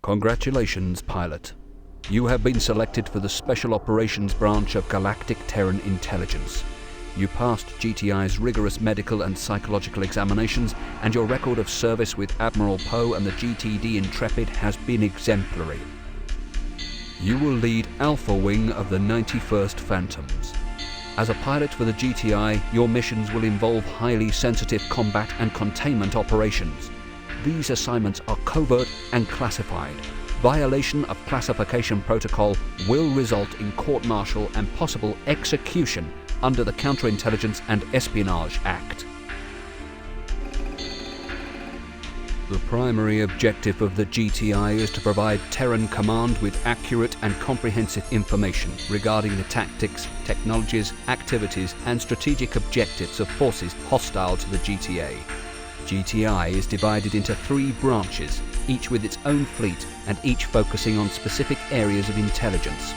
Congratulations, pilot. You have been selected for the Special Operations Branch of Galactic Terran Intelligence. You passed GTI's rigorous medical and psychological examinations, and your record of service with Admiral Poe and the GTD Intrepid has been exemplary. You will lead Alpha Wing of the 91st Phantoms. As a pilot for the GTI, your missions will involve highly sensitive combat and containment operations. These assignments are covert and classified. Violation of classification protocol will result in court-martial and possible execution under the Counterintelligence and Espionage Act. The primary objective of the GTI is to provide Terran Command with accurate and comprehensive information regarding the tactics, technologies, activities, and strategic objectives of forces hostile to the GTA. GTI is divided into 3 branches, each with its own fleet and each focusing on specific areas of intelligence.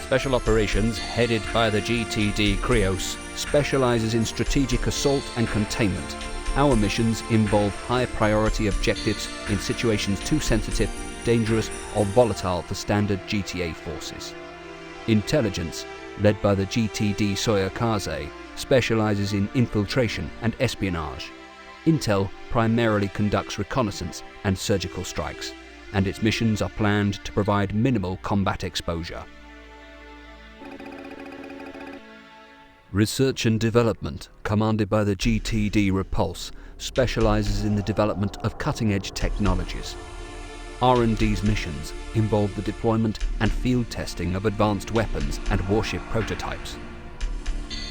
Special Operations, headed by the GTD Knossos, specializes in strategic assault and containment. Our missions involve high-priority objectives in situations too sensitive, dangerous, or volatile for standard GTA forces. Intelligence, led by the GTD Soyokaze, specializes in infiltration and espionage. Intel primarily conducts reconnaissance and surgical strikes, and its missions are planned to provide minimal combat exposure. Research and Development, commanded by the GTD Repulse, specializes in the development of cutting-edge technologies. R&D's missions involve the deployment and field testing of advanced weapons and warship prototypes.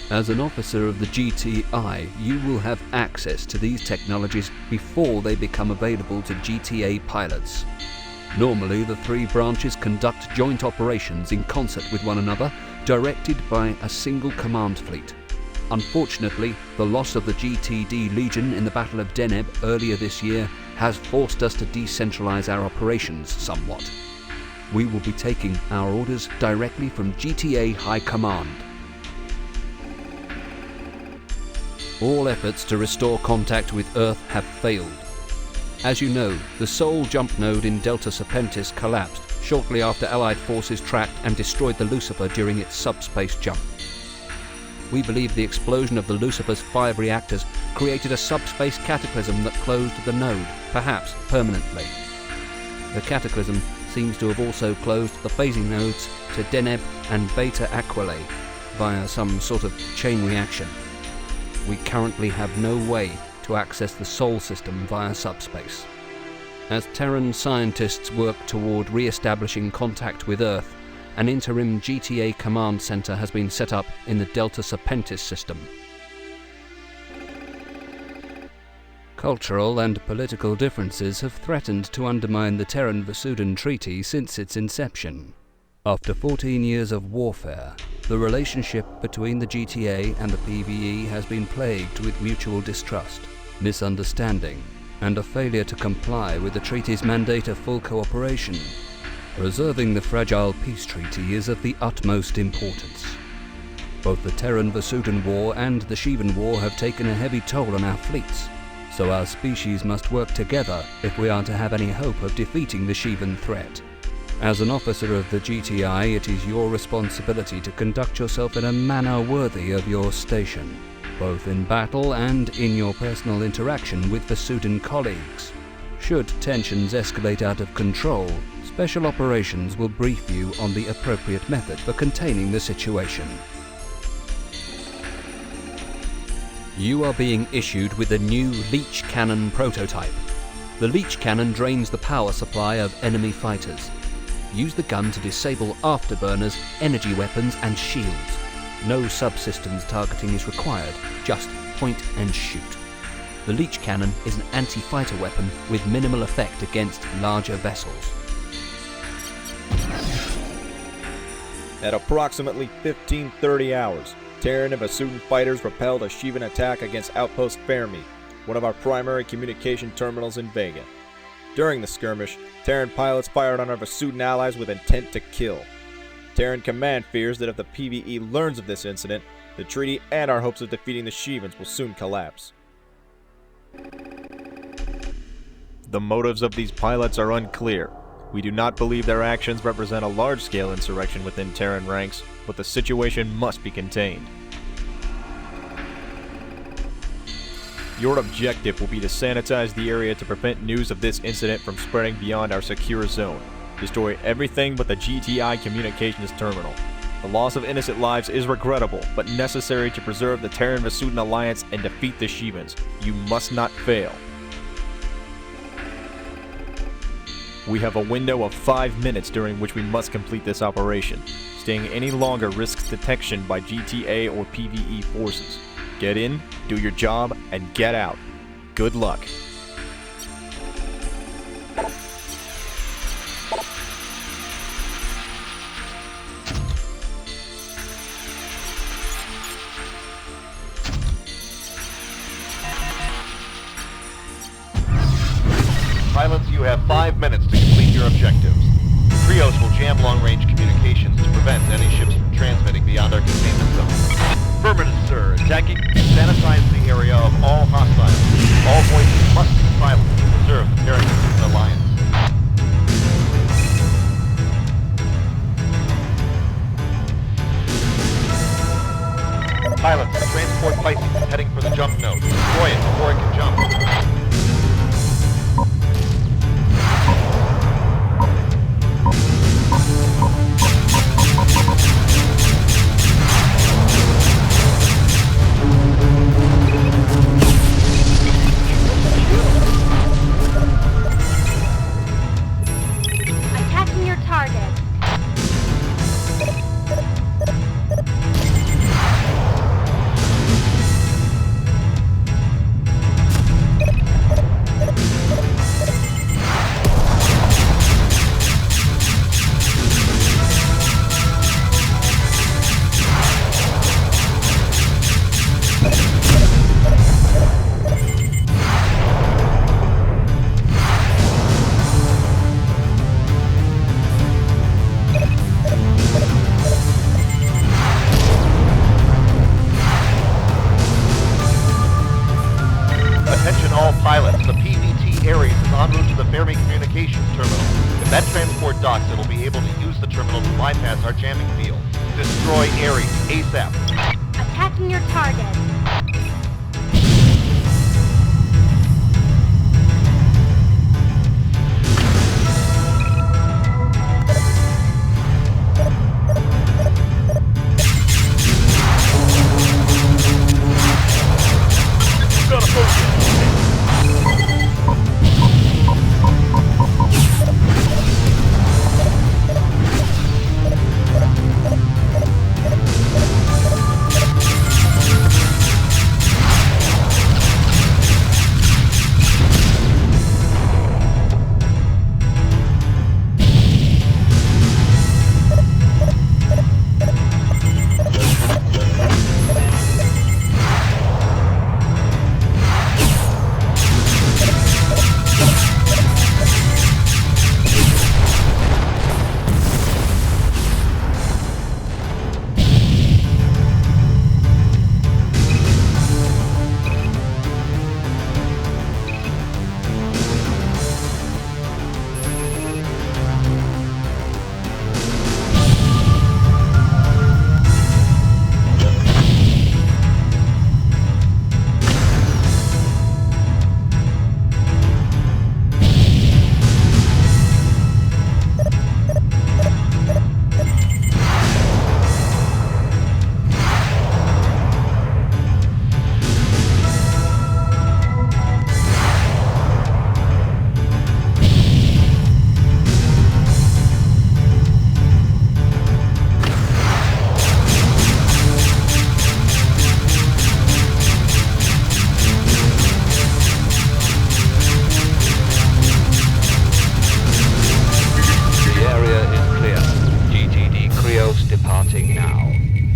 As an officer of the GTI, you will have access to these technologies before they become available to GTA pilots. Normally, the 3 branches conduct joint operations in concert with one another, directed by a single command fleet. Unfortunately, the loss of the GTD Legion in the Battle of Deneb earlier this year has forced us to decentralize our operations somewhat. We will be taking our orders directly from GTA High Command. All efforts to restore contact with Earth have failed. As you know, the sole jump node in Delta Serpentis collapsed shortly after Allied forces tracked and destroyed the Lucifer during its subspace jump. We believe the explosion of the Lucifer's 5 reactors created a subspace cataclysm that closed the node, perhaps permanently. The cataclysm seems to have also closed the phasing nodes to Deneb and Beta Aquilae via some sort of chain reaction. We currently have no way to access the Sol system via subspace. As Terran scientists work toward re-establishing contact with Earth, an interim GTA command center has been set up in the Delta Serpentis system. Cultural and political differences have threatened to undermine the Terran-Vasudan Treaty since its inception. After 14 years of warfare, the relationship between the GTA and the PVE has been plagued with mutual distrust, misunderstanding, and a failure to comply with the treaty's mandate of full cooperation. Preserving the fragile peace treaty is of the utmost importance. Both the Terran-Vasudan War and the Shivan War have taken a heavy toll on our fleets, so our species must work together if we are to have any hope of defeating the Shivan threat. As an officer of the GTI, it is your responsibility to conduct yourself in a manner worthy of your station, both in battle and in your personal interaction with Vasudan colleagues. Should tensions escalate out of control, Special Operations will brief you on the appropriate method for containing the situation. You are being issued with a new leech cannon prototype. The leech cannon drains the power supply of enemy fighters. Use the gun to disable afterburners, energy weapons, and shields. No subsystems targeting is required, just point and shoot. The leech cannon is an anti-fighter weapon with minimal effect against larger vessels. At approximately 15:30 hours, Terran and Vasudan fighters repelled a Shivan attack against Outpost Fermi, one of our primary communication terminals in Vega. During the skirmish, Terran pilots fired on our Vasudan allies with intent to kill. Terran Command fears that if the PVE learns of this incident, the treaty and our hopes of defeating the Shivans will soon collapse. The motives of these pilots are unclear. We do not believe their actions represent a large-scale insurrection within Terran ranks, but the situation must be contained. Your objective will be to sanitize the area to prevent news of this incident from spreading beyond our secure zone. Destroy everything but the GTI communications terminal. The loss of innocent lives is regrettable, but necessary to preserve the Terran-Vasudin alliance and defeat the Shivans. You must not fail. We have a window of 5 minutes during which we must complete this operation. Staying any longer risks detection by GTA or PvE forces. Get in, do your job, and get out. Good luck. Pilots, you have 5 minutes to complete your objectives. Trios will jam long-range communications to prevent any ships from transmitting beyond our containment zone. Affirmative, sir. Attacking. Sanitize the area of all hostiles. All voices must be silenced to preserve the Terran-Vasudin alliance. Pilots, transport Pisces is heading for the jump node. Destroy it before it can jump. Attacking your target. Attention all pilots, the PVT Ares is en route to the Fermi Communications Terminal. If that transport docks, it'll be able to use the terminal to bypass our jamming field. Destroy Ares, ASAP. Attacking your target.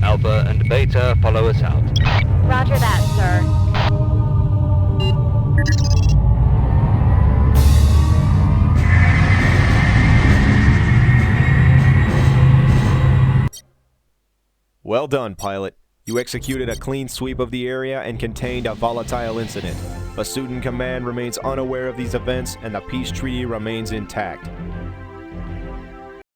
Alpha and Beta follow us out. Roger that, sir. Well done, pilot. You executed a clean sweep of the area and contained a volatile incident. Vasudin Command remains unaware of these events and the peace treaty remains intact.